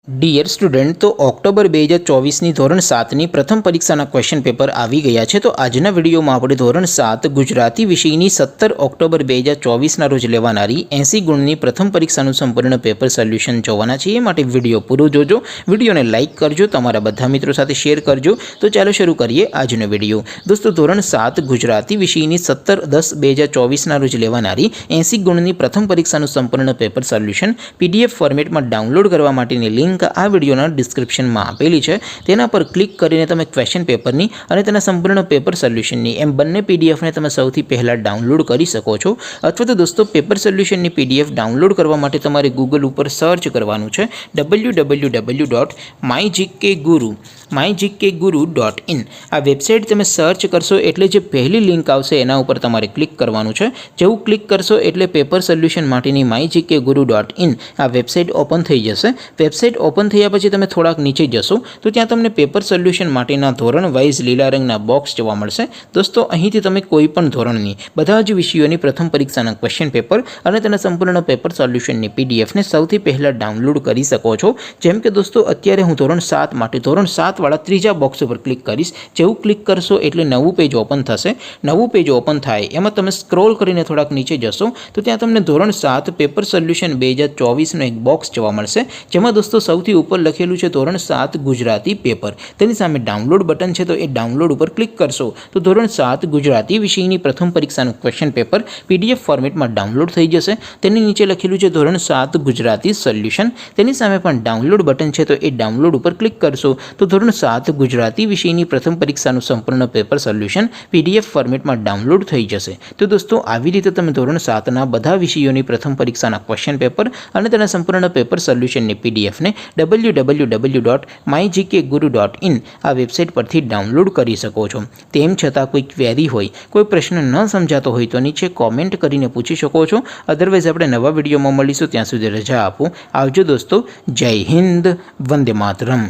Dear student, તો October 2024ની ધોરણ 7ની પ્રથમ પરીક્ષાના ક્વેશ્ચન પેપર આવી ગયા છે। તો આજના વિડીયોમાં આપણે ધોરણ 7 ગુજરાતી વિષયની 17 ઓક્ટોબર 2024ના રોજ લેવાનારી 80 ગુણની પ્રથમ પરીક્ષાનું સંપૂર્ણ પેપર સોલ્યુશન જોવાના છીએ। એ માટે વિડીયો પૂરો જોજો, વિડીયોને લાઇક કરજો, તમારા બધા મિત્રો સાથે શેર કરજો। તો ચાલો શરૂ કરીએ આજનો વિડીયો। દોસ્તો, ધોરણ 7 ગુજરાતી વિષયની 17/10/2024ના રોજ લેવાનારી 80 ગુણની પ્રથમ પરીક્ષાનું સંપૂર્ણ પેપર સોલ્યુશન PDF ફોર્મેટમાં ડાઉનલોડ કરવા માટેની લિંક આ વિડીયોના ડિસ્ક્રિપ્શનમાં આપેલી છે। તેના પર ક્લિક કરીને તમે ક્વેશ્ચન પેપરની અને તેના સંપૂર્ણ પેપર સોલ્યુશનની એમ બંને પીડીએફને તમે સૌથી પહેલાં ડાઉનલોડ કરી શકો છો। અથવા તો દોસ્તો, પેપર સોલ્યુશનની PDF ડાઉનલોડ કરવા માટે તમારે ગૂગલ ઉપર સર્ચ કરવાનું છે www.mygkguru.in। આ વેબસાઇટ તમે સર્ચ કરશો એટલે જે પહેલી લિંક આવશે એના ઉપર તમારે ક્લિક કરવાનું છે। જેવું ક્લિક કરશો એટલે પેપર સોલ્યુશન માટેની mygkguru.in આ વેબસાઇટ ઓપન થઈ જશે। વેબસાઇટ ઓપન થયા પછી તમે થોડાક નીચે જશો તો ત્યાં તમને પેપર સોલ્યુશન માટેના ધોરણ વાઇઝ લીલા રંગના બોક્સ જોવા મળશે। દોસ્તો, અહીંથી તમે કોઈ પણ ધોરણની બધા જ વિષયોની પ્રથમ પરીક્ષાના ક્વેશ્ચન પેપર અને તેના સંપૂર્ણ પેપર સોલ્યુશનની પીડીએફને સૌથી પહેલાં ડાઉનલોડ કરી શકો છો। જેમ કે દોસ્તો, અત્યારે હું ધોરણ 7 માટે ધોરણ 7 વાળા ત્રીજા બોક્સ ઉપર ક્લિક કરીશ। જેવું ક્લિક કરશો એટલે નવું પેજ ઓપન થશે। નવું પેજ ઓપન થાય એમાં તમે સ્ક્રોલ કરીને થોડાક નીચે જશો તો ત્યાં તમને ધોરણ 7 પેપર સોલ્યુશન 2024નો એક બોક્સ જોવા મળશે, જેમાં દોસ્તો સૌથી ઉપર લખેલું છે ધોરણ 7 ગુજરાતી પેપર। તેની સામે ડાઉનલોડ બટન છે, તો એ ડાઉનલોડ ઉપર ક્લિક કરશો તો ધોરણ 7 ગુજરાતી વિષયની પ્રથમ પરીક્ષાનું ક્વેશ્ચન પેપર PDF ફોર્મેટમાં ડાઉનલોડ થઈ જશે। તેની નીચે લખેલું છે ધોરણ 7 ગુજરાતી સોલ્યુશન। તેની સામે પણ ડાઉનલોડ બટન છે, તો એ ડાઉનલોડ ઉપર ક્લિક કરશો તો ધોરણ 7 ગુજરાતી વિષયની પ્રથમ પરીક્ષાનું સંપૂર્ણ પેપર સોલ્યુશન PDF ફોર્મેટમાં ડાઉનલોડ થઈ જશે। તો દોસ્તો, આવી રીતે તમે ધોરણ 7ના બધા વિષયોની પ્રથમ પરીક્ષાના ક્વેશ્ચન પેપર અને તેના સંપૂર્ણ પેપર સોલ્યુશનની પીડીએફને www.mygkguru.in આ વેબસાઇટ પરથી ડાઉનલોડ કરી શકો છો। તેમ છતાં કોઈ ક્વેરી હોય, કોઈ પ્રશ્ન ન સમજાતો હોય તો નીચે કોમેન્ટ કરીને પૂછી શકો છો। અધરવાઇઝ આપણે નવા વિડીયોમાં મળીશું, ત્યાં સુધી રજા આપો। આવજો દોસ્તો, જય હિન્દ, વંદે માતરમ।